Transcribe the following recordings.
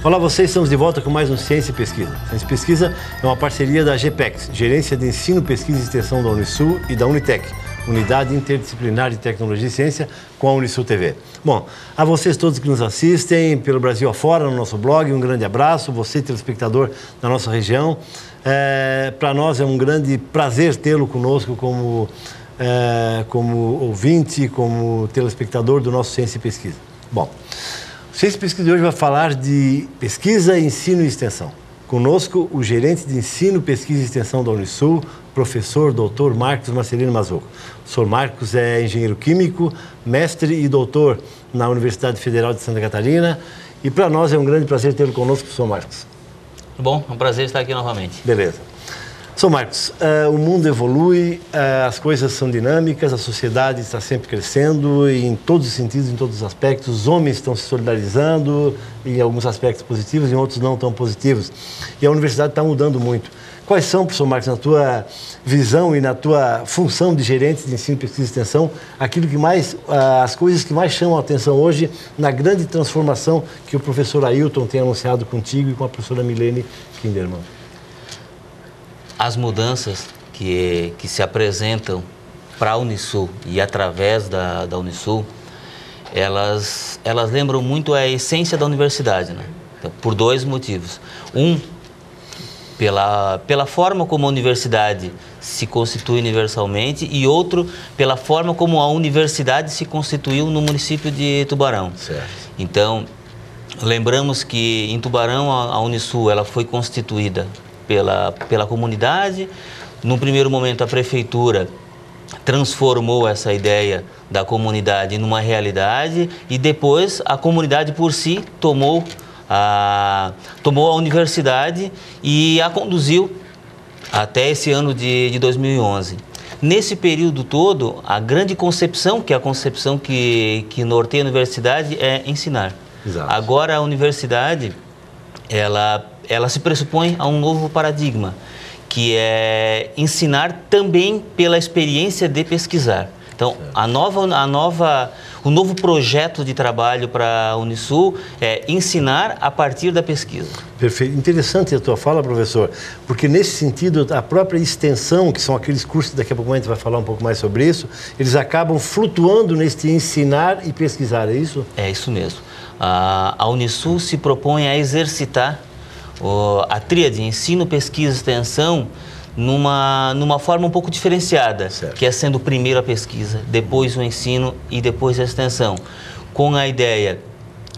Olá, vocês, estamos de volta com mais um Ciência e Pesquisa. Ciência e Pesquisa é uma parceria da GPEX, Gerência de Ensino, Pesquisa e Extensão da Unisul e da Unitec, Unidade Interdisciplinar de Tecnologia e Ciência, com a Unisul TV. Bom, a vocês todos que nos assistem pelo Brasil afora, no nosso blog, um grande abraço. Você, telespectador da nossa região, para nós é um grande prazer tê-lo conosco como ouvinte, como telespectador do nosso Ciência e Pesquisa. Bom, o Ciência e Pesquisa de hoje vai falar de pesquisa, ensino e extensão. Conosco, o gerente de ensino, pesquisa e extensão da Unisul, professor Dr. Marcos Marcelino Mazzuco. O Sr. Marcos é engenheiro químico, mestre e doutor na Universidade Federal de Santa Catarina. E para nós é um grande prazer tê-lo conosco, Sr. Marcos. Bom, é um prazer estar aqui novamente. Beleza. Sr. Marcos, o mundo evolui, as coisas são dinâmicas, a sociedade está sempre crescendo em todos os sentidos, em todos os aspectos. Os homens estão se solidarizando em alguns aspectos positivos, em outros não tão positivos. E a universidade está mudando muito. Quais são, professor Marcos, na tua visão e na tua função de gerente de ensino, pesquisa e extensão, as coisas que mais chamam a atenção hoje na grande transformação que o professor Ailton tem anunciado contigo e com a professora Milene Kinderman? As mudanças que se apresentam para a Unisul e através da Unisul, elas lembram muito a essência da universidade, né? Então, por dois motivos. Um, pela forma como a universidade se constitui universalmente, e outro, pela forma como a universidade se constituiu no município de Tubarão. Certo. Então, lembramos que em Tubarão a Unisul ela foi constituída pela comunidade. No primeiro momento, a prefeitura transformou essa ideia da comunidade numa realidade, e depois a comunidade por si tomou a universidade e a conduziu até esse ano de 2011. Nesse período todo, a grande concepção, que é a concepção que norteia a universidade, é ensinar. Exato. Agora a universidade, ela se pressupõe a um novo paradigma, que é ensinar também pela experiência de pesquisar. Então, o novo projeto de trabalho para a Unisul é ensinar a partir da pesquisa. Perfeito. Interessante a tua fala, professor, porque nesse sentido, a própria extensão, que são aqueles cursos, daqui a pouco a gente vai falar um pouco mais sobre isso, eles acabam flutuando neste ensinar e pesquisar, é isso? É isso mesmo. A Unisul se propõe a exercitar a tríade ensino, pesquisa e extensão numa forma um pouco diferenciada, certo, que é sendo primeiro a pesquisa, depois o ensino e depois a extensão, com a ideia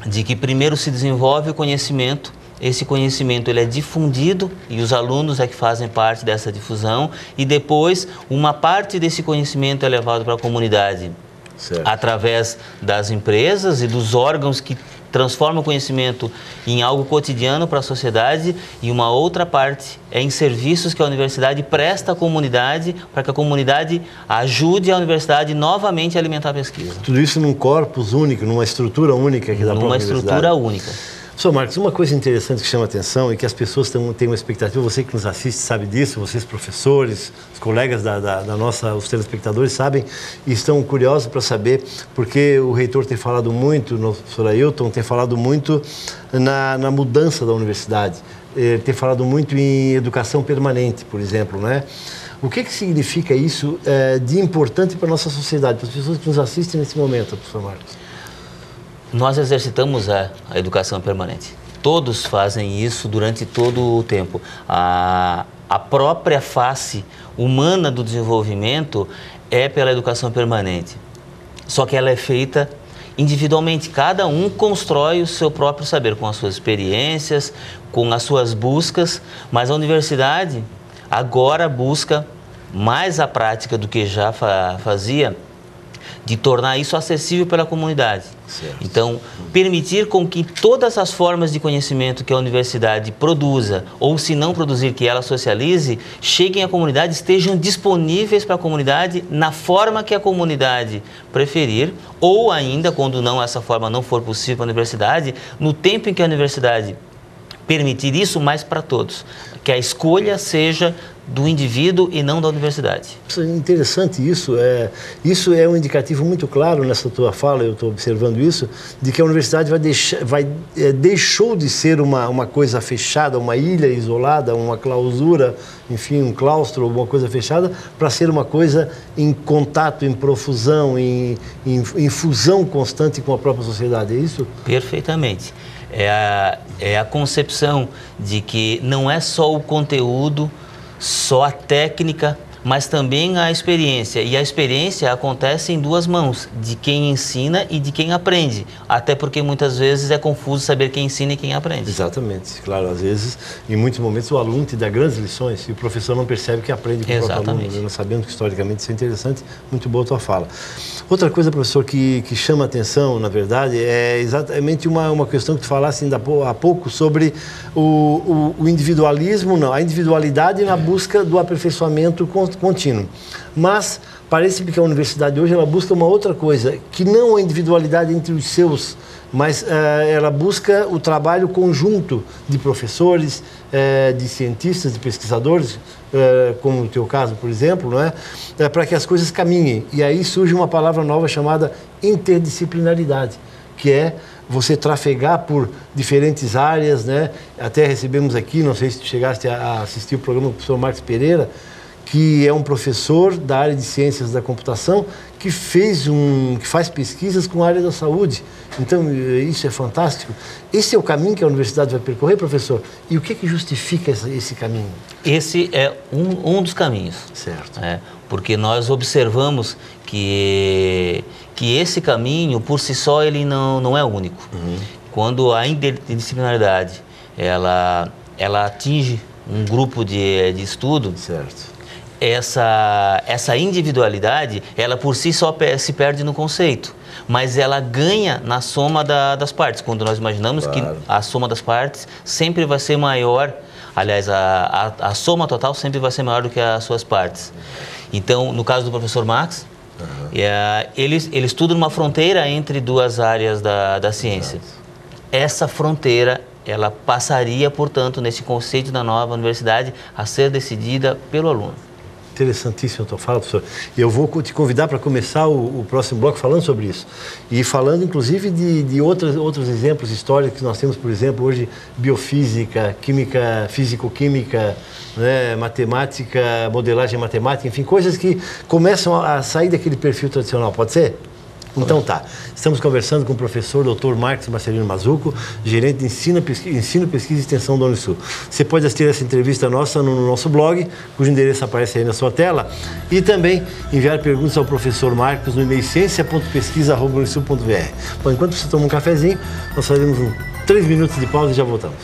de que primeiro se desenvolve o conhecimento, esse conhecimento ele é difundido e os alunos é que fazem parte dessa difusão, e depois uma parte desse conhecimento é levado para a comunidade, certo, através das empresas e dos órgãos que transforma o conhecimento em algo cotidiano para a sociedade, e uma outra parte é em serviços que a universidade presta à comunidade, para que a comunidade ajude a universidade novamente a alimentar a pesquisa. Tudo isso num corpus único, numa estrutura única aqui da própria universidade. Numa estrutura única. Sr. Marcos, uma coisa interessante que chama a atenção e que as pessoas têm uma expectativa, você que nos assiste sabe disso, vocês professores, os colegas os telespectadores sabem e estão curiosos para saber, porque o reitor tem falado muito, o professor Ailton tem falado muito na mudança da universidade, tem falado muito em educação permanente, por exemplo, né? O que significa isso de importante para a nossa sociedade, para as pessoas que nos assistem nesse momento, professor Marcos? Nós exercitamos a educação permanente. Todos fazem isso durante todo o tempo. A própria face humana do desenvolvimento é pela educação permanente. Só que ela é feita individualmente. Cada um constrói o seu próprio saber, com as suas experiências, com as suas buscas, mas a universidade agora busca mais a prática do que já fazia, de tornar isso acessível pela comunidade. Certo. Então, permitir com que todas as formas de conhecimento que a universidade produza, ou se não produzir, que ela socialize, cheguem à comunidade, estejam disponíveis para a comunidade na forma que a comunidade preferir, ou ainda, quando essa forma não for possível para a universidade, no tempo em que a universidade permitir isso, mas para todos. Que a escolha seja do indivíduo e não da universidade. Interessante isso. Isso é um indicativo muito claro nessa tua fala, eu estou observando isso, de que a universidade deixou de ser uma coisa fechada, uma ilha isolada, uma clausura, enfim, um claustro, alguma coisa fechada, para ser uma coisa em contato, em profusão, em fusão constante com a própria sociedade, é isso? Perfeitamente. É a concepção de que não é só o conteúdo, só a técnica, mas também a experiência. E a experiência acontece em duas mãos, de quem ensina e de quem aprende. Até porque muitas vezes é confuso saber quem ensina e quem aprende. Exatamente. Claro, às vezes, em muitos momentos, o aluno te dá grandes lições e o professor não percebe que aprende com o próprio aluno. Não sabendo que historicamente isso é interessante, muito boa a tua fala. Outra coisa, professor, que chama a atenção, na verdade, é exatamente uma questão que tu falaste ainda há pouco sobre o individualismo, não, a individualidade na busca do aperfeiçoamento contínuo. Mas parece-me que a universidade hoje ela busca uma outra coisa, que não a individualidade entre os seus, mas ela busca o trabalho conjunto de professores, de cientistas, de pesquisadores, como no teu caso, por exemplo, não é? Para que as coisas caminhem. E aí surge uma palavra nova chamada interdisciplinaridade, que é você trafegar por diferentes áreas, né? Até recebemos aqui, não sei se tu chegaste a assistir o programa do professor Marcos Pereira, que é um professor da área de ciências da computação que faz pesquisas com a área da saúde. Então, isso é fantástico. Esse é o caminho que a universidade vai percorrer, professor? E o que justifica esse caminho? Esse é um dos caminhos. Certo. Porque nós observamos que esse caminho, por si só, ele não é único. Uhum. Quando a interdisciplinaridade ela atinge um grupo de estudo, certo, essa individualidade, ela por si só se perde no conceito, mas ela ganha na soma das partes, quando nós imaginamos que a soma das partes sempre vai ser maior, aliás, a soma total sempre vai ser maior do que as suas partes. Então, no caso do professor Max, ele estuda numa fronteira entre duas áreas da ciência. Essa fronteira, ela passaria, portanto, nesse conceito da nova universidade, a ser decidida pelo aluno. Interessantíssimo a tua fala, professor. Eu vou te convidar para começar o próximo bloco falando sobre isso. E falando, inclusive, de outros exemplos históricos que nós temos, por exemplo, hoje, biofísica, química, físico-química, né, matemática, modelagem matemática, enfim, coisas que começam a sair daquele perfil tradicional. Pode ser? Então tá, estamos conversando com o professor Dr. Marcos Marcelino Mazzucco, gerente de Ensino, Pesquisa e Extensão da Unisul. Você pode assistir essa entrevista nossa no nosso blog, cujo endereço aparece aí na sua tela, e também enviar perguntas ao professor Marcos no e-mail ciência.pesquisa@unisul.br. Bom, enquanto você toma um cafezinho, nós faremos 3 minutos de pausa e já voltamos.